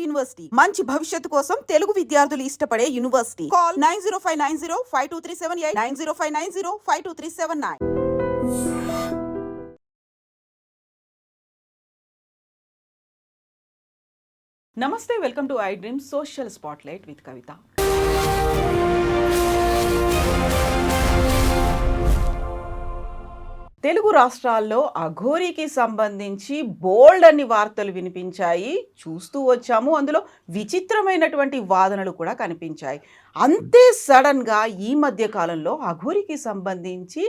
University మంచి భవిష్యత్తు కోసం తెలుగు విద్యార్థులు ఇష్టపడే యూనివర్సిటీ. కాల్ 9059052378 9059052379. నమస్తే, welcome to I dream social spotlight with Kavitha. Telugu రాష్ట్రాల్లో అఘోరీకి సంబంధించి బోల్డ్ అన్ని వార్తలు వినిపించాయి, చూస్తూ వచ్చాము. అందులో విచిత్రమైనటువంటి వాదనలు కూడా కనిపించాయి. అంతే సడన్గా ఈ మధ్య కాలంలో అఘోరీకి సంబంధించి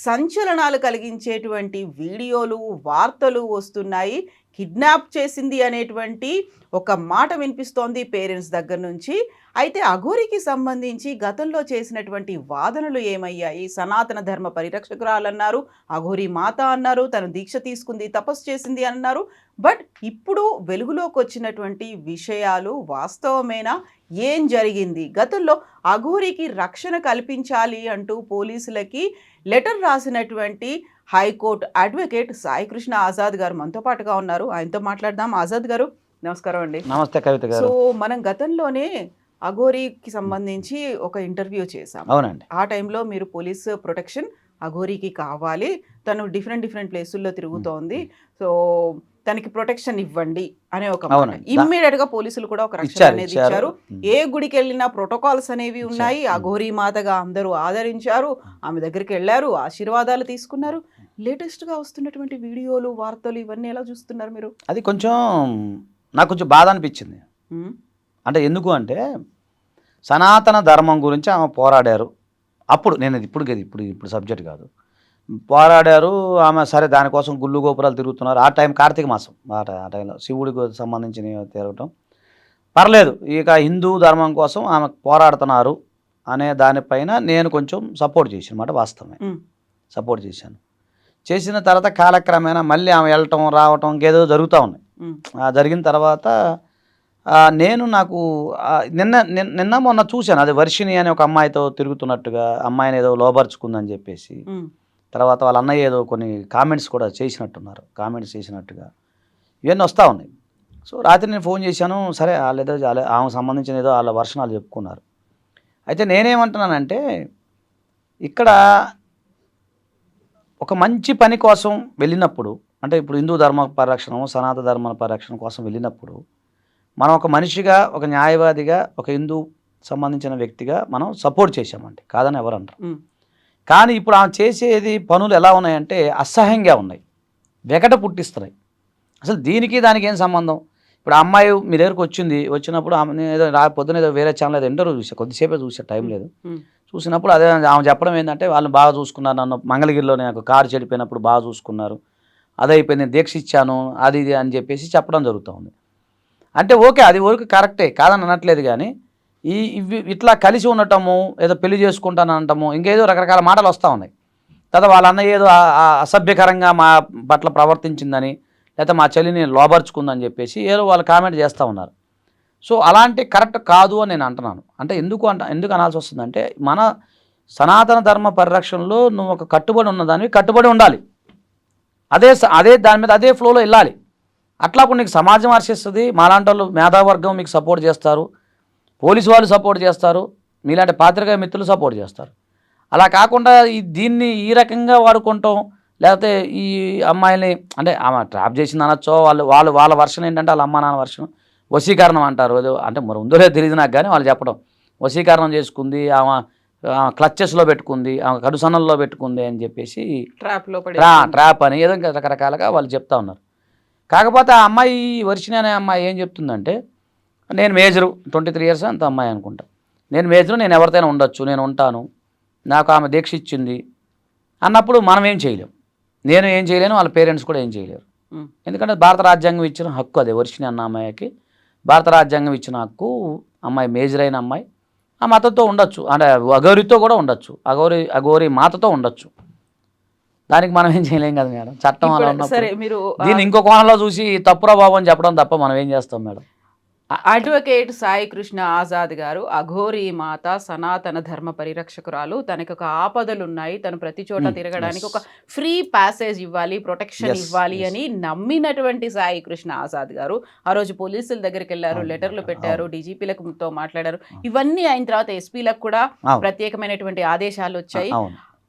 సంచలనాలు కలిగించేటువంటి వీడియోలు, వార్తలు వస్తున్నాయి. కిడ్నాప్ చేసింది అనేటువంటి ఒక మాట వినిపిస్తోంది పేరెంట్స్ దగ్గర నుంచి. అయితే అఘోరీకి సంబంధించి గతంలో చేసినటువంటి వాదనలు ఏమయ్యాయి? సనాతన ధర్మ పరిరక్షకురాలన్నారు, అఘోరీ మాత అన్నారు, తను దీక్ష తీసుకుంది, తపస్సు చేసింది అన్నారు. బట్ ఇప్పుడు వెలుగులోకి వచ్చినటువంటి విషయాలు వాస్తవమేనా? ఏం జరిగింది? గతంలో అఘోరీకి రక్షణ కల్పించాలి అంటూ పోలీసులకి లెటర్ రాసినటువంటి హైకోర్టు అడ్వకేట్ సాయికృష్ణ ఆజాద్ గారు మనతో పాటుగా ఉన్నారు. ఆయనతో మాట్లాడదాం. ఆజాద్ గారు నమస్కారం అండి. నమస్తే కవిత గారు. సో మనం గతంలోనే అఘోరీకి సంబంధించి ఒక ఇంటర్వ్యూ చేశాం. అవునండి. ఆ టైంలో మీరు పోలీస్ ప్రొటెక్షన్ అఘోరీకి కావాలి, తను డిఫరెంట్ ప్లేసుల్లో తిరుగుతోంది, సో తనకి ప్రొటెక్షన్ ఇవ్వండి అనే ఒక ఇమ్మీడియట్ గా పోలీసులు కూడా ఒక రక్షణ అనేది ఇచ్చారు. ఏ గుడికి వెళ్ళినా ప్రోటోకాల్స్ అనేవి ఉన్నాయి. అఘోరీ మాతగా అందరూ ఆదరించారు, ఆమె దగ్గరికి వెళ్ళారు, ఆశీర్వాదాలు తీసుకున్నారు. లేటెస్ట్ గా వస్తున్నటువంటి వీడియోలు, వార్తలు ఇవన్నీ ఎలా చూస్తున్నారు మీరు? అది నాకు కొంచెం బాధ అనిపించింది. అంటే ఎందుకు అంటే సనాతన ధర్మం గురించి ఆమె పోరాడారు. అప్పుడు నేను ఇప్పుడు సబ్జెక్ట్ కాదు, పోరాడారు ఆమె. సరే, దానికోసం గుళ్ళు గోపురాలు తిరుగుతున్నారు. ఆ టైం కార్తీక మాసం, ఆ టైంలో శివుడికి సంబంధించిన తిరగటం పర్లేదు. ఇక హిందూ ధర్మం కోసం ఆమె పోరాడుతున్నారు అనే దానిపైన నేను కొంచెం సపోర్ట్ చేశాను అన్నమాట. వాస్తవమే సపోర్ట్ చేశాను. చేసిన తర్వాత కాలక్రమేణా మళ్ళీ ఆమె వెళ్ళటం రావటం ఇంకేదో జరుగుతూ ఉన్నాయి. జరిగిన తర్వాత నాకు నిన్న మొన్న చూశాను, అది వర్షిణి అనే ఒక అమ్మాయితో తిరుగుతున్నట్టుగా, అమ్మాయిని ఏదో లోబర్చుకుందని చెప్పేసి. తర్వాత వాళ్ళ అన్నయ్య ఏదో కొన్ని కామెంట్స్ కూడా చేసినట్టున్నారు, కామెంట్స్ చేసినట్టుగా ఇవన్నీ వస్తూ ఉన్నాయి. సో రాత్రి నేను ఫోన్ చేశాను. సరే, వాళ్ళేదో ఆమెకు సంబంధించిన ఏదో వాళ్ళ వర్షనాలు చెప్పుకున్నారు. అయితే నేనేమంటున్నానంటే, ఇక్కడ ఒక మంచి పని కోసం వెళ్ళినప్పుడు, అంటే ఇప్పుడు హిందూ ధర్మ పరిరక్షణ, సనాతన ధర్మ పరిరక్షణ కోసం వెళ్ళినప్పుడు మనం ఒక మనిషిగా, ఒక న్యాయవాదిగా, ఒక హిందూ సంబంధించిన వ్యక్తిగా మనం సపోర్ట్ చేశామండి, కాదని ఎవరు అంటారు. కానీ ఇప్పుడు ఆమె చేసేది పనులు ఎలా ఉన్నాయంటే అసహ్యంగా ఉన్నాయి, వెగట పుట్టిస్తున్నాయి. అసలు దీనికి దానికి ఏం సంబంధం? ఇప్పుడు ఆ అమ్మాయి మీ దగ్గరకు వచ్చినప్పుడు ఆమె ఏదో పొద్దున ఏదో వేరే ఛానల్ ఏదో ఇంటర్వ్యూ చూసా, కొద్దిసేపే చూసా, టైం లేదు. చూసినప్పుడు అదే ఆమె చెప్పడం ఏంటంటే, వాళ్ళని బాగా చూసుకున్నారు, నన్ను మంగళగిరిలో నాకు కారు చెడిపోయినప్పుడు బాగా చూసుకున్నారు, అదైపోయింది, నేను దీక్ష ఇచ్చాను, అది ఇది అని చెప్పేసి చెప్పడం జరుగుతుంది. అంటే ఓకే, అది వరకు కరెక్టే, కాదని అనట్లేదు. కానీ ఇట్లా కలిసి ఉండటము, ఏదో పెళ్లి చేసుకుంటాను అనటము, ఇంకేదో రకరకాల మాటలు వస్తూ ఉన్నాయి. తర్వాత వాళ్ళ అన్నయ్య ఏదో అసభ్యకరంగా మా పట్ల ప్రవర్తించిందని, లేకపోతే మా చెల్లిని లోబర్చుకుందని చెప్పేసి ఏదో వాళ్ళు కామెంట్ చేస్తూ ఉన్నారు. సో అలాంటి కరెక్ట్ కాదు అని నేను అంటున్నాను. అంటే ఎందుకు అనాల్సి వస్తుందంటే, మన సనాతన ధర్మ పరిరక్షణలో నువ్వు ఒక కట్టుబడి ఉన్నదానివి కట్టుబడి ఉండాలి. అదే దాని మీద అదే ఫ్లోలో వెళ్ళాలి. అట్లా ఇప్పుడు నీకు సమాజం హర్షిస్తుంది, మాలాంటి వాళ్ళు మేధావర్గం మీకు సపోర్ట్ చేస్తారు, పోలీసు వాళ్ళు సపోర్ట్ చేస్తారు, మీలాంటి పాత్రికేయ మిత్రులు సపోర్ట్ చేస్తారు. అలా కాకుండా దీన్ని ఈ రకంగా వాడుకుంటాం, లేకపోతే ఈ అమ్మాయిని అంటే ఆమె ట్రాప్ చేసింది అనొచ్చో, వాళ్ళ వర్షన్ ఏంటంటే వాళ్ళ అమ్మ నాన్న వర్షన్ వశీకరణం అంటారు. అంటే మరి ఉందో తెలియదు నాకు, కానీ వాళ్ళు చెప్పడం వశీకరణం చేసుకుంది, ఆమె క్లచెస్లో పెట్టుకుంది, ఆమె కడుసనల్లో పెట్టుకుంది అని చెప్పేసి ట్రాప్ అని ఏదో రకరకాలుగా వాళ్ళు చెప్తా ఉన్నారు. కాకపోతే ఆ అమ్మాయి వర్షిణి అనే అమ్మాయి ఏం చెప్తుందంటే, నేను మేజరు 23 years అంత అమ్మాయి అనుకుంటా, నేను మేజరు, నేను ఎవరితోనే ఉండొచ్చు, నేను ఉంటాను, నాకు ఆమె దీక్ష ఇచ్చింది అన్నప్పుడు మనం ఏం చేయలేం. నేను ఏం చేయలేను, వాళ్ళ పేరెంట్స్ కూడా ఏం చేయలేరు. ఎందుకంటే భారత రాజ్యాంగం ఇచ్చిన హక్కు అదే. వర్షిణి అన్న అమ్మాయికి భారత రాజ్యాంగం ఇచ్చిన హక్కు, అమ్మాయి మేజర్ అయిన అమ్మాయి ఆ మాతతో ఉండొచ్చు, అంటే అఘోరితో కూడా ఉండొచ్చు, అఘోరి మాతతో ఉండొచ్చు. దానికి మనం ఏం చేయలేం కదా మేడం, చట్టం అలా ఉన్నప్పుడు. దీన్ని ఇంకో కోణంలో చూసి తప్పురా బాబు అని చెప్పడం తప్ప మనం ఏం చేస్తాం మేడం? అడ్వకేట్ సాయి కృష్ణ ఆజాద్ గారు అఘోరీ మాత సనాతన ధర్మ పరిరక్షకురాలు, తనకి ఒక ఆపదలు ఉన్నాయి, తను ప్రతి చోట తిరగడానికి ఒక ఫ్రీ ప్యాసేజ్ ఇవ్వాలి, ప్రొటెక్షన్ ఇవ్వాలి అని నమ్మినటువంటి సాయి కృష్ణ ఆజాద్ గారు ఆ రోజు పోలీసుల దగ్గరికి వెళ్ళారు, లెటర్లు పెట్టారు, డీజీపీలతో మాట్లాడారు. ఇవన్నీ అయిన తర్వాత ఎస్పీలకు కూడా ప్రత్యేకమైనటువంటి ఆదేశాలు వచ్చాయి.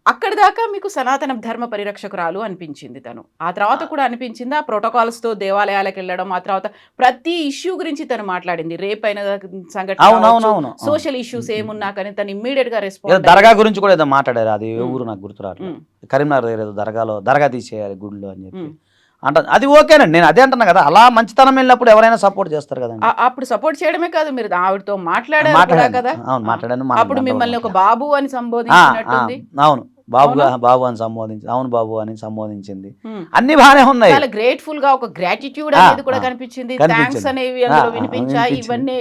అక్కడి దాకా మీకు సనాతన ధర్మ పరిరక్షకురాలు అనిపించింది తను. ఆ తర్వాత కూడా అనిపించింది ఆ ప్రోటోకాల్స్ తో దేవాలయాలకు వెళ్ళడం, ఆ తర్వాత ప్రతి ఇష్యూ గురించి తను మాట్లాడింది. రేప్ అయిన సంఘటన, సోషల్ ఇష్యూస్ ఏమున్నా కానీ తను ఇమ్మీడియట్ గా రెస్పాన్స్. దర్గా గురించి కూడా ఏదో మాట్లాడారు, అది ఊరు నాకు గుర్తురాదు, కరీంనగర్ దగ్గర ఏదో దర్గా తీసేయాలి గుడిలో అని చెప్పి అంట. అది ఓకేనండి, నేను అదే అంటున్నా కదా, అలా మంచితనం వెళ్ళినప్పుడు ఎవరైనా సపోర్ట్ చేస్తారు కదండి. అప్పుడు సపోర్ట్ చేయడమే కాదు, మీరు ఆవిడతో మాట్లాడారు కదా. మాట్లాడాను. అప్పుడు మిమ్మల్ని ఒక బాబు అని సంబోధించినట్టుంది. అవును, బాబు అని సంబోధించి, అవును బాబు అని సంబోధించింది. అన్ని బాగానే ఉన్నాయి. చాలా గ్రేట్ఫుల్ గా ఒక గ్రాటిట్యూడ్ అనేది కూడా కనిపించింది, థ్యాంక్స్ అనేవి అందులో వినిపించాయి. ఇవన్నీ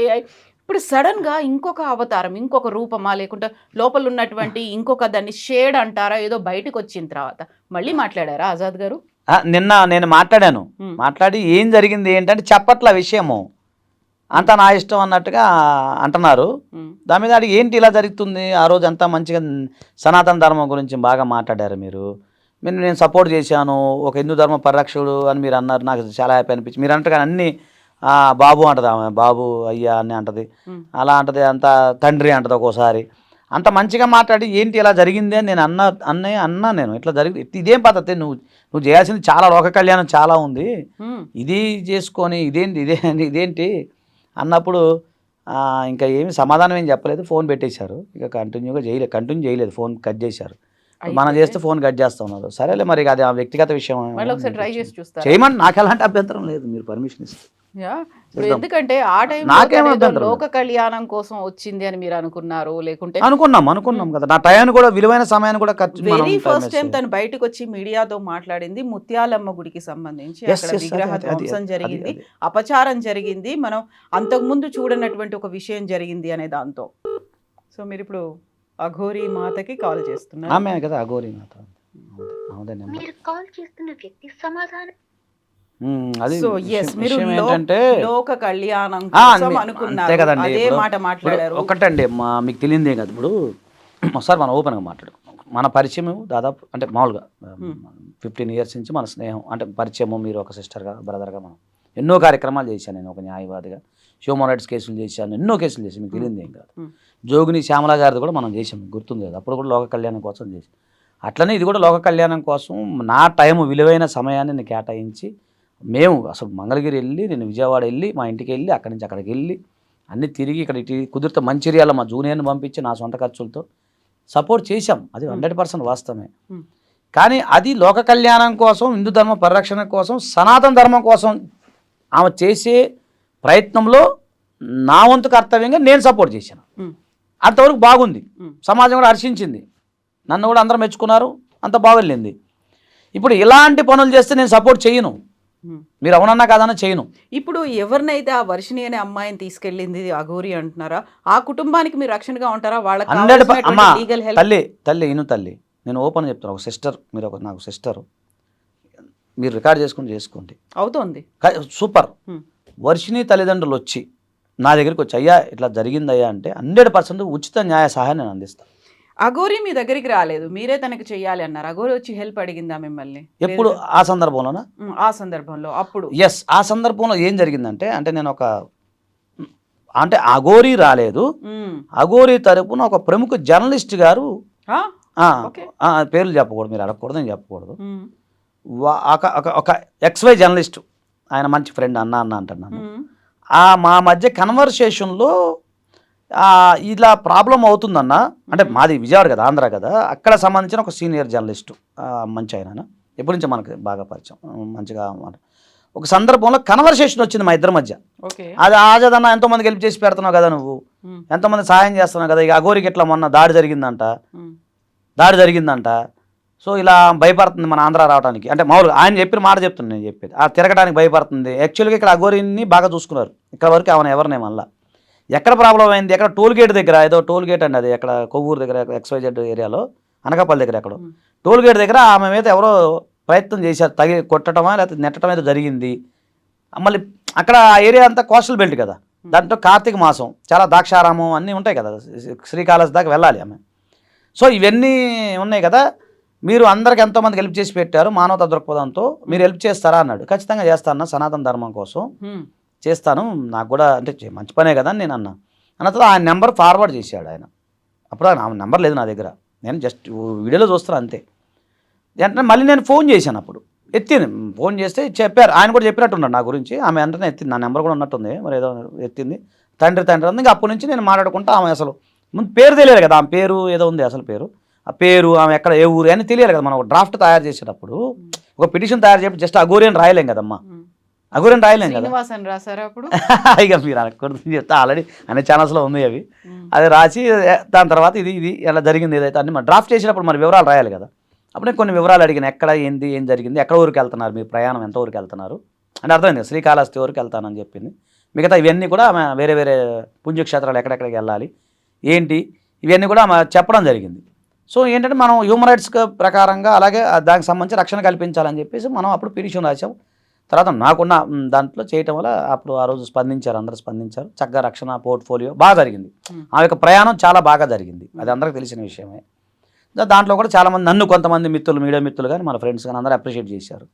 ఇప్పుడు సడన్ గా ఇంకొక అవతారం, ఇంకొక రూపమా, లేకుంటే లోపల ఉన్నటువంటి ఇంకొక దాన్ని షేడ్ అంటారా, ఏదో బయటకు వచ్చిన తర్వాత మళ్ళీ మాట్లాడారా ఆజాద్ గారు? నిన్న నేను మాట్లాడి ఏం జరిగింది ఏంటంటే చెప్పట్ల విషయము అంతా నా ఇష్టం అన్నట్టుగా అంటున్నారు. దాని మీద అడిగి ఏంటి ఇలా జరుగుతుంది, ఆ రోజు అంతా మంచిగా సనాతన ధర్మం గురించి బాగా మాట్లాడారు మీరు, నేను సపోర్ట్ చేశాను, ఒక హిందూ ధర్మ పరిరక్షకుడు అని మీరు అన్నారు, నాకు చాలా హ్యాపీ అనిపించింది. మీరు అంటారు కానీ అన్ని బాబు అంటది, ఆమె బాబు అయ్యా అని అంటది, అలా అంటది, అంత తండ్రి అంటది ఒక్కోసారి. అంత మంచిగా మాట్లాడి ఏంటి ఇలా జరిగింది అని నేను అన్నా నేను ఇట్లా జరిగింది, ఇదేం పద్ధతి, నువ్వు చేయాల్సింది చాలా లోక కళ్యాణం చాలా ఉంది, ఇది చేసుకొని ఇదేంటి అన్నప్పుడు ఇంకా ఏమి సమాధానం ఏం చెప్పలేదు, ఫోన్ పెట్టేశారు. ఇక కంటిన్యూ చేయలేదు, ఫోన్ కట్ చేశారు. మనం చేస్తే ఫోన్ కట్ చేస్తా ఉన్నారు. సరేలే మరి అది ఆ వ్యక్తిగత విషయం చేయమని నాకు ఎలాంటి అభ్యంతరం లేదు, మీరు పర్మిషన్ ఇస్తే. ఎందుకంటే ఆ టైంలో లోక కళ్యాణం కోసం వచ్చింది అని మీరు అనుకున్నారు, లేకుంటే అనుకున్నాం కదా. నా టైం కూడా విలువైన సమయాన్ని కూడా వెరీ ఫస్ట్ టైం తను బయటకు వచ్చి మీడియాతో మాట్లాడింది ముత్యాలమ్మ గుడికి సంబంధించి అక్కడ విగ్రహ ధ్వంసం జరిగింది, అపచారం జరిగింది, మనం అంతకుముందు చూడనటువంటి ఒక విషయం జరిగింది అనే దాంతో. సో మీరు ఇప్పుడు అఘోరీ మాతకి కాల్ చేస్తున్నారు. ఆమె కదా అఘోరీ మాత. మీరు కాల్ చేస్తున్న వ్యక్తి సమాధానం. అది మీరు ఏంటంటే లోక కళ్యాణం కోసం అనుకున్నారు, అదే మాట మాట్లాడారు. ఒకటండి మీకు తెలియదే కదా, ఇప్పుడు ఒకసారి మనం ఓపెన్గా మాట్లాడుకున్నాం. మన పరిచయం దాదాపు అంటే మామూలుగా 15 years నుంచి మన స్నేహం అంటే పరిచయము, మీరు ఒక సిస్టర్గా బ్రదర్గా మనం ఎన్నో కార్యక్రమాలు చేశాను. నేను ఒక న్యాయవాదిగా హ్యూమన్ రైట్స్ కేసులు చేశాను, ఎన్నో కేసులు చేశాను, మీకు తెలియదు ఏం కాదు. జోగిని శ్యామల గారిది కూడా మనం చేసాం, గుర్తుంది కదా, అప్పుడు కూడా లోక కళ్యాణం కోసం చేసాం. అట్లనే ఇది కూడా లోక కళ్యాణం కోసం నా టైం విలువైన సమయాన్ని నేను కేటాయించి మేము అసలు మంగళగిరి వెళ్ళి, నేను విజయవాడ వెళ్ళి, మా ఇంటికి వెళ్ళి, అక్కడి నుంచి అక్కడికి వెళ్ళి అన్నీ తిరిగి ఇక్కడ ఇటు కుదిరితే మంచిర్యాల మా జూనియర్ని పంపించి నా సొంత ఖర్చులతో సపోర్ట్ చేశాం. అది 100% వాస్తవమే. కానీ అది లోక కళ్యాణం కోసం, హిందూ ధర్మ పరిరక్షణ కోసం, సనాతన ధర్మం కోసం ఆమె చేసే ప్రయత్నంలో నా వంతు కర్తవ్యంగా నేను సపోర్ట్ చేశాను. అంతవరకు బాగుంది, సమాజం కూడా హర్షించింది, నన్ను కూడా అందరూ మెచ్చుకున్నారు, అంత బాగొల్లింది. ఇప్పుడు ఇలాంటి పనులు చేస్తే నేను సపోర్ట్ చేయను, మీరు అవునన్నా కాదన్నా చేయను. ఇప్పుడు ఎవరినైతే ఆ వర్షిణి అనే అమ్మాయిని తీసుకెళ్ళింది అఘోరి అంటున్నారా, ఆ కుటుంబానికి మీరు రక్షణగా ఉంటారా? వాళ్ళకి తల్లి నేను ఓపెన్ చెప్తాను, ఒక సిస్టర్, మీరు నాకు సిస్టర్, మీరు రికార్డ్ చేసుకోండి అవుతోంది సూపర్. వర్షిణి తల్లిదండ్రులు వచ్చి నా దగ్గరికి వచ్చి అయ్యా ఇట్లా జరిగిందయ్యా అంటే 100% ఉచిత న్యాయ సహాయం నేను అందిస్తాను. అఘోరి మీ దగ్గరికి రాలేదు, మీరే తనకి చెయ్యాలి అన్నారు. అఘోరి వచ్చి హెల్ప్ అడిగిందా మిమ్మల్ని? ఎప్పుడు? ఆ సందర్భంలోనా? ఆ సందర్భంలో అప్పుడు ఆ సందర్భంలో ఏం జరిగిందంటే, అంటే నేను అంటే అఘోరి రాలేదు, అఘోరి తరపున ఒక ప్రముఖ జర్నలిస్ట్ గారు, పేర్లు చెప్పకూడదు, మీరు అడగకూడదు, నేను చెప్పకూడదు, ఒక XY జర్నలిస్ట్, ఆయన మంచి ఫ్రెండ్, అన్న అంటున్నాను. మా మధ్య కన్వర్సేషన్లో ఇలా ప్రాబ్లం అవుతుందన్న, అంటే మాది విజయవాడ కదా, ఆంధ్ర కదా, అక్కడ సంబంధించిన ఒక సీనియర్ జర్నలిస్టు, మంచి ఆయన, ఎప్పటి నుంచో మనకు బాగా పరిచయం, మంచిగా ఒక సందర్భంలో కన్వర్సేషన్ వచ్చింది మా ఇద్దరి మధ్య. అది ఆజాదన్న ఎంతోమందికి హెల్ప్ చేసి పెడుతున్నావు కదా, నువ్వు ఎంతోమంది సహాయం చేస్తున్నావు కదా, ఇక అఘోరికి ఇట్లా మొన్న దాడి జరిగిందంట, సో ఇలా భయపడుతుంది మన ఆంధ్ర రావడానికి, అంటే మామూలుగా ఆయన చెప్పిన మాట చెప్తున్నాను, నేను చెప్పేది తిరగడానికి భయపడుతుంది. యాక్చువల్గా ఇక్కడ అఘోరిని బాగా చూసుకున్నారు, ఇక్కడ వరకు ఆమె ఎవరినే మళ్ళీ ఎక్కడ ప్రాబ్లం అయింది, ఎక్కడ టోల్ గేట్ దగ్గర, ఏదో టోల్ గేట్ అండి అది, ఎక్కడ కొవ్వూరు దగ్గర XYZ ఏరియాలో, అనకాపల్లి దగ్గర ఎక్కడో టోల్ గేట్ దగ్గర ఆమె మీద ఎవరో ప్రయత్నం చేశారు, కొట్టడమా లేకపోతే నెట్టడం అయితే జరిగింది. మళ్ళీ అక్కడ ఆ ఏరియా అంతా కోస్టల్ బెల్ట్ కదా, దాంట్లో కార్తీక మాసం చాలా ద్రాక్షారామం అన్నీ ఉంటాయి కదా, శ్రీకాళహస్తి దాకా వెళ్ళాలి ఆమె. సో ఇవన్నీ ఉన్నాయి కదా, మీరు అందరికి ఎంతోమందికి హెల్ప్ చేసి పెట్టారు మానవతా దృక్పథంతో, మీరు హెల్ప్ చేస్తారా అన్నాడు. ఖచ్చితంగా చేస్తాను, సనాతన ధర్మం కోసం చేస్తాను, నాకు కూడా అంటే మంచి పనే కదా అని నేను అన్న తర్వాత ఆయన నెంబర్ ఫార్వర్డ్ చేశాడు ఆయన. అప్పుడు ఆ నెంబర్ లేదు నా దగ్గర, నేను జస్ట్ వీడియోలో చూస్తాను అంతే. వెంటనే మళ్ళీ నేను ఫోన్ చేశాను, అప్పుడు ఎత్తింది, ఫోన్ చేస్తే చెప్పారు, ఆయన కూడా చెప్పినట్టున్నాడు నా గురించి. ఆమె వెంటనే ఎత్తింది, నా నెంబర్ కూడా ఉన్నట్టుంది, మరి ఏదో ఎత్తింది, తండ్రి అంది. ఇంకా అప్పటి నుంచి నేను మాట్లాడుకుంటా, ఆమె అసలు ముందు పేరు తెలియదు కదా, ఆమె పేరు ఏదో ఉంది అసలు పేరు, ఆ పేరు ఆమె ఎక్కడ ఏ ఊరు అని తెలియాలి కదా. మనం ఒక డ్రాఫ్ట్ తయారు చేసేటప్పుడు ఒక పిటిషన్ తయారు చేసి జస్ట్ అఘోరి అని రాయలేం కదమ్మా, అఘోరి అని రాయలేం కదా. ఇక మీరు అనకూడదు చెప్తా, ఆల్రెడీ అన్ని ఛానల్స్లో ఉంది అవి, అది రాసి దాని తర్వాత ఇది ఎలా జరిగింది ఏదైతే అన్ని మనం డ్రాఫ్ట్ చేసేటప్పుడు మరి వివరాలు రాయాలి కదా. అప్పుడు నేను కొన్ని వివరాలు అడిగిన, ఎక్కడ ఏంది ఏం జరిగింది, ఎక్కడ ఊరికి వెళ్తున్నారు, మీ ప్రయాణం ఎంత ఊరికి వెళ్తున్నారు అంటే అర్థమైంది, శ్రీకాళహస్తి ఊరికి వెళ్తానని చెప్పింది. మిగతా ఇవన్నీ కూడా ఆమె వేరే వేరే పుణ్యక్షేత్రాలు ఎక్కడెక్కడికి వెళ్ళాలి ఏంటి ఇవన్నీ కూడా ఆమె చెప్పడం జరిగింది. సో ఏంటంటే మనం హ్యూమన్ రైట్స్ ప్రకారంగా అలాగే దానికి సంబంధించి రక్షణ కల్పించాలని చెప్పేసి మనం అప్పుడు పిటిషన్ రాసాం. తర్వాత నాకున్న దాంట్లో చేయటం వల్ల అప్పుడు ఆ రోజు స్పందించారు, అందరూ స్పందించారు, చక్కగా రక్షణ పోర్ట్ఫోలియో బాగా జరిగింది. ఆ యొక్క ప్రయాణం చాలా బాగా జరిగింది, అది అందరికీ తెలిసిన విషయమే. దాంట్లో కూడా చాలామంది నన్ను కొంతమంది మిత్రులు, మీడియా మిత్రులు కానీ మన ఫ్రెండ్స్ కానీ అందరూ అప్రిషియేట్ చేశారు.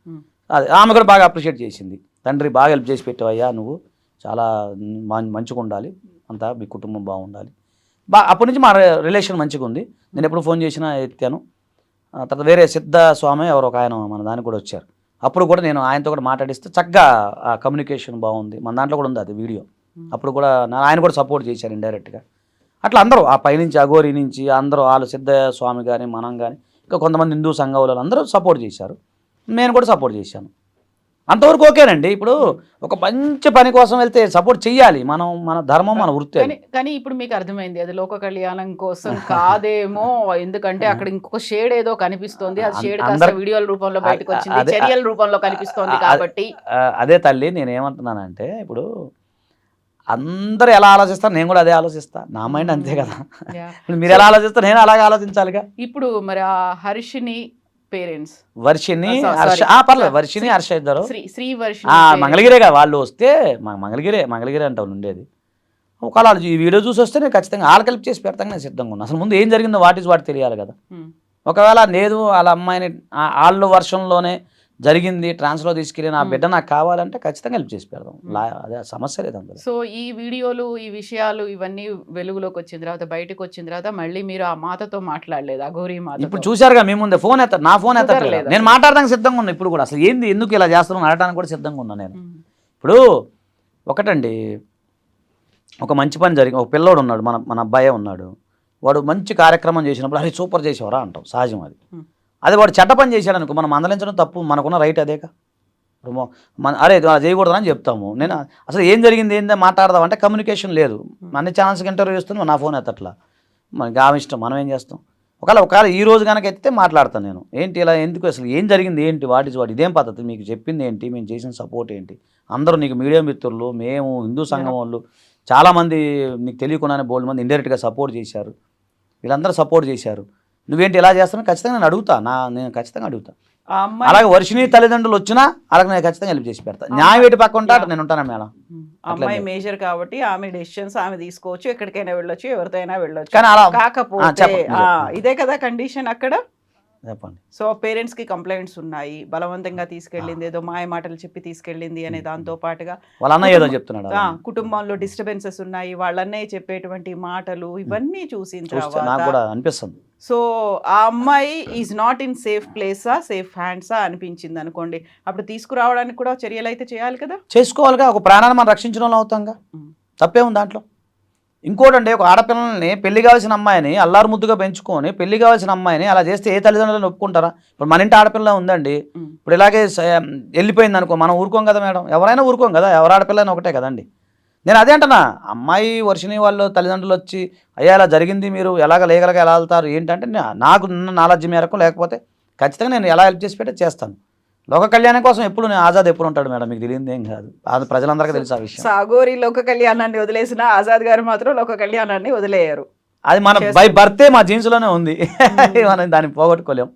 అది ఆమె కూడా బాగా అప్రిషియేట్ చేసింది, తండ్రి బాగా హెల్ప్ చేసి పెట్టావయ్యా, నువ్వు చాలా మంచిగా ఉండాలి, అంతా మీ కుటుంబం బాగుండాలి. అప్పటి నుంచి మా రిలేషన్ మంచిగా ఉంది, నేను ఎప్పుడు ఫోన్ చేసినా ఎత్తాను. తర్వాత వేరే సిద్ధ స్వామి ఎవరు ఒక ఆయన మన దానికి కూడా వచ్చారు, అప్పుడు కూడా నేను ఆయనతో కూడా మాట్లాడిస్తే చక్కగా ఆ కమ్యూనికేషన్ బాగుంది, మన దాంట్లో కూడా ఉంది అది వీడియో. అప్పుడు కూడా ఆయన కూడా సపోర్ట్ చేశారు ఇండైరెక్ట్గా. అట్లా అందరూ ఆ పైనుంచి అఘోరి నుంచి అందరూ వాళ్ళు సిద్ధ స్వామి కానీ మనం కానీ ఇంకా కొంతమంది హిందూ సంఘంలో అందరూ సపోర్ట్ చేశారు, నేను కూడా సపోర్ట్ చేశాను. అంతవరకు ఓకేనండి. ఇప్పుడు ఒక మంచి పని కోసం వెళ్తే సపోర్ట్ చెయ్యాలి, మనం మన ధర్మం మన వృత్తి. కానీ ఇప్పుడు మీకు అర్థమైంది అది లోక కళ్యాణం కోసం కాదేమో, ఎందుకంటే అక్కడ ఇంకొక షేడ్ ఏదో కనిపిస్తోంది, అది షేడ్ కాస్త వీడియోల రూపంలో బయటకు వచ్చింది, చర్యల రూపంలో కనిపిస్తోంది కాబట్టి. అదే తల్లి నేను ఏమంటున్నానంటే, ఇప్పుడు అందరూ ఎలా ఆలోచిస్తారు నేను కూడా అదే ఆలోచిస్తా, నా మైండ్ అంతే కదా. మీరు ఎలా ఆలోచిస్తారు నేను అలాగే ఆలోచించాలిగా. ఇప్పుడు మరి ఆ హర్షిని పేరెంట్స్ వర్షిని హర్ష పర్లేదు, వర్షిని హర్ష ఇద్దరు శ్రీ వర్షి మంగళగిరేగా వాళ్ళు వస్తే మంగళగిరే అంటావు ఉండేది. ఒకవేళ ఈ వీడియో చూసి వస్తే నేను ఖచ్చితంగా వాళ్ళకి హెల్ప్ చేసి పెడతాను, నేను సిద్ధంగా ఉన్నా. అసలు ముందు ఏం జరిగిందో వాట్ తెలియాలి కదా. ఒకవేళ లేదు వాళ్ళ అమ్మాయిని వాళ్ళ వర్షంలోనే జరిగింది, ట్రాన్స్లో తీసుకెళ్ళి నా బిడ్డ నాకు కావాలంటే ఖచ్చితంగా హెల్ప్ చేసి పెడదాం, అదే సమస్య లేదు అందులో. సో ఈ వీడియోలు ఈ విషయాలు ఇవన్నీ వెలుగులోకి వచ్చిన తర్వాత బయటకు వచ్చిన తర్వాత మళ్ళీ మీరు ఆ మాతతో మాట్లాడలేదు, అఘోరి మాత? ఇప్పుడు చూసారుగా మీ ముందే ఫోన్ ఎత్తారు, నా ఫోన్ ఎత్తలేదు, నేను మాట్లాడడానికి సిద్ధంగా ఉన్నా. ఇప్పుడు కూడా అసలు ఏంది ఎందుకు ఇలా చేస్తున్నాను అడగడానికి కూడా సిద్ధంగా ఉన్నా నేను. ఇప్పుడు ఒకటండి, ఒక మంచి పని జరిగింది, ఒక పిల్లోడు ఉన్నాడు, మన అబ్బాయే ఉన్నాడు, వాడు మంచి కార్యక్రమం చేసినప్పుడు అరే సూపర్ చేసేవారా అంటాం, సహజం అది. అదే వాడు చెడ్డ పని చేశాడు అనుకో, మనం మందలించడం తప్పు, మనకున్న రైట్ అదేగా. ఇప్పుడు అరే చేయకూడదని చెప్తాము. నేను అసలు ఏం జరిగింది ఏందో మాట్లాడదాం అంటే కమ్యూనికేషన్ లేదు, అన్ని ఛానల్స్కి ఇంటర్వ్యూ చేస్తున్నాం, నా ఫోన్ ఎత్తట్లా, మనకి ఆమె ఇష్టం, మనం ఏం చేస్తాం. ఒకవేళ ఈ రోజు కనుక ఎత్తితే మాట్లాడతాను నేను, ఏంటి ఇలా ఎందుకు, అసలు ఏం జరిగింది ఏంటి, వాట్ ఇదేం పద్ధతి, మీకు చెప్పింది ఏంటి, మేము చేసిన సపోర్ట్ ఏంటి, అందరూ నీకు మీడియా మిత్రులు, మేము హిందూ సంఘం వాళ్ళు చాలామంది నీకు తెలియకుండానే బోల్డ్ మంది ఇండైరెక్ట్గా సపోర్ట్ చేశారు, వీళ్ళందరూ సపోర్ట్ చేశారు, నువ్వేంటి ఇలా చేస్తాను ఖచ్చితంగా నేను అడుగుతా, నేను ఖచ్చితంగా అడుగుతా. అలాగే వర్షిని తల్లిదండ్రులు వచ్చినా అలాగే నేను ఖచ్చితంగా హెల్ప్ చేసి పెడతా, న్యాయం వేటి పక్క ఉంటా నేను ఉంటాను మేడం. అమ్మాయి మేజర్ కాబట్టి ఆమె డెసిషన్స్ ఆమె తీసుకోవచ్చు, ఎక్కడికైనా వెళ్ళొచ్చు, ఎవరితో అయినా వెళ్ళొచ్చు. కానీ అలా కాకపోతే ఇదే కదా కండిషన్ అక్కడ. చెప్పండి. సో పేరెంట్స్ కి కంప్లైంట్స్ ఉన్నాయి, బలవంతంగా తీసుకెళ్ళింది, ఏదో మాయ మాటలు చెప్పి తీసుకెళ్ళింది అనే దాంతో పాటుగా వాళ్ళ అన్నయ్య ఏదో చెప్తున్నాడు, కుటుంబంలో డిస్టర్బెన్సెస్ ఉన్నాయి, వాళ్ళ అన్నయ్య చెప్పేటువంటి మాటలు ఇవన్నీ చూసిన తర్వాత నాకు కూడా అనిపిస్తుంది. సో ఆ అమ్మాయి ఈజ్ నాట్ ఇన్ సేఫ్ ప్లేసా, సేఫ్ హ్యాండ్సా అనిపించింది అనుకోండి, అప్పుడు తీసుకురావడానికి కూడా చర్యలు అయితే చేయాలి కదా, చేసుకోవాలిగా. ఒక ప్రాణాన్ని మనం రక్షించడం అవుతాంగా, తప్పే ఉంది దాంట్లో. ఇంకోటండి, ఒక ఆడపిల్లల్ని పెళ్లి కావాల్సిన అమ్మాయిని అల్లారు ముద్దుగా పెంచుకొని పెళ్లి కావాల్సిన అమ్మాయిని అలా చేస్తే ఏ తల్లిదండ్రులను ఒప్పుకుంటారా? ఇప్పుడు మన ఇంటి ఆడపిల్ల ఉందండి, ఇప్పుడు ఇలాగే వెళ్ళిపోయింది అనుకో, మనం ఊరుకోం కదా మేడం, ఎవరైనా ఊరుకోం కదా, ఎవరు ఆడపిల్లని ఒకటే కదండి. నేను అదే అంటున్నా, అమ్మాయి వర్షిని వాళ్ళు తల్లిదండ్రులు వచ్చి అయ్యా ఇలా జరిగింది, మీరు ఎలాగ లీగల్గా ఎలా వెళ్తారు ఏంటంటే నాకు నాలెడ్జ్ మేరకు, లేకపోతే ఖచ్చితంగా నేను ఎలా హెల్ప్ చేసి పెట్టి చేస్తాను. లోక కళ్యాణం కోసం ఎప్పుడు నేను ఆజాద్ ఎప్పుడు ఉంటాడు మేడం, మీకు తెలియదు ఏం కాదు, అది ప్రజలందరికీ తెలుసు ఆ విషయం. అఘోరి లోక కళ్యాణాన్ని వదిలేసిన ఆజాద్ గారు మాత్రం లోక కళ్యాణాన్ని వదిలేయారు. అది మన బై బర్తే మా జీన్స్లోనే ఉంది, మనం దాన్ని పోగొట్టుకోలేం.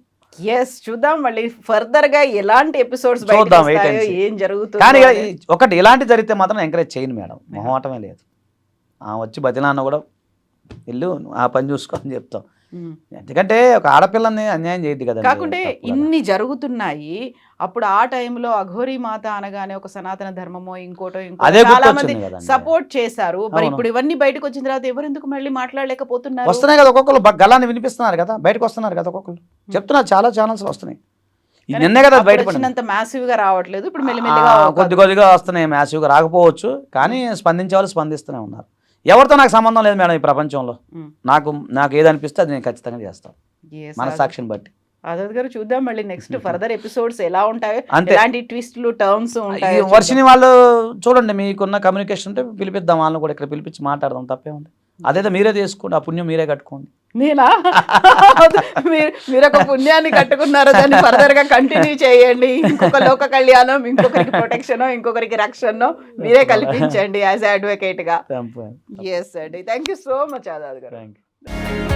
ఎస్, చూద్దాం మళ్ళీ ఫర్దర్ గా ఎలాంటి ఎపిసోడ్స్ చూద్దాం, wait and see. ఏం కానీ జరుగుతుందో ఇక అనేది. ఒకటి ఇలాంటి జరిగితే మాత్రం ఎంకరేజ్ చేయను మేడం, మొహమాటమే లేదు. వచ్చి బతిలాన్న కూడా ఇల్లు ఆ పని చూసుకో అని చెప్తాం. ఉమ్. ఎందుకంటే ఒక ఆడపిల్లని అన్యాయం చేయద్దు కదా. కాకుంటే ఇన్ని జరుగుతున్నాయి, అప్పుడు ఆ టైంలో అఘోరీ మాత అనగానే ఒక సనాతన ధర్మమో ఇంకోటో అదే ఇంకోటో చాలా మంది గుర్తొచ్చింది కదండి. సపోర్ట్ చేశారు. మరి అవును. ఇప్పుడు ఇవన్నీ బయటకు వచ్చిన తర్వాత ఎవరెందుకు మళ్ళీ మాట్లాడలేకపోతున్నారు? వస్తున్నాయి కదా ఒక్కొక్కరు, గలాన్ని వినిపిస్తున్నారు కదా, బయటకు వస్తున్నారు కదా ఒక్కొక్కరు, చెప్తున్నారు, చాలా ఛానల్స్ వస్తున్నాయి. ఈ నిన్నే కదా అప్పుడు బయటపడింది. వచ్చినంత మ్యాసివ్ గా రావట్లేదు, ఇప్పుడు మెల్లిమెల్లిగా కొద్ది కొద్దిగా వస్తున్నాయి, మ్యాసివ్గా రాకపోవచ్చు, కానీ స్పందించే వాళ్ళు స్పందిస్తూనే ఉన్నారు. ఎవరితో నాకు సంబంధం లేదు మేడం ఈ ప్రపంచంలో. ఉమ్. నాకు ఏదనిపిస్తే అది నేను ఖచ్చితంగా చేస్తాను, Yes, మనసాక్షిని బట్టి. ఆజాద్ గారు చూద్దాం మళ్ళీ నెక్స్ట్ ఫర్దర్ ఎపిసోడ్స్ ఎలా ఉంటాయో, అంతే. ఎలాంటి ట్విస్ట్లు టర్మ్స్ ఈ ఉంటాయో వర్షిని వాళ్ళు చూడండి, మీకున్న కమ్యూనికేషన్ ఉంటే పిలిపిద్దాం, వాళ్ళని కూడా ఇక్కడ పిలిపించి మాట్లాడదాం, తప్పే ఉంది. అదేదో మీరే చేసుకోండి, ఆ పుణ్యం మీరే కట్టుకోండి. నేనా? మీరు ఒక పుణ్యాన్ని కట్టుకున్నారు, దాన్ని ఫర్దర్ గా కంటిన్యూ చేయండి. ఇంకొక లోక కళ్యాణం, ఇంకొకరికి ప్రొటెక్షన్, ఇంకొకరికి రక్షణ మీరే కల్పించండి యాజ్ అడ్వకేట్ గా. ఎస్ అండి, thank you so much Azad గారు. Thank you.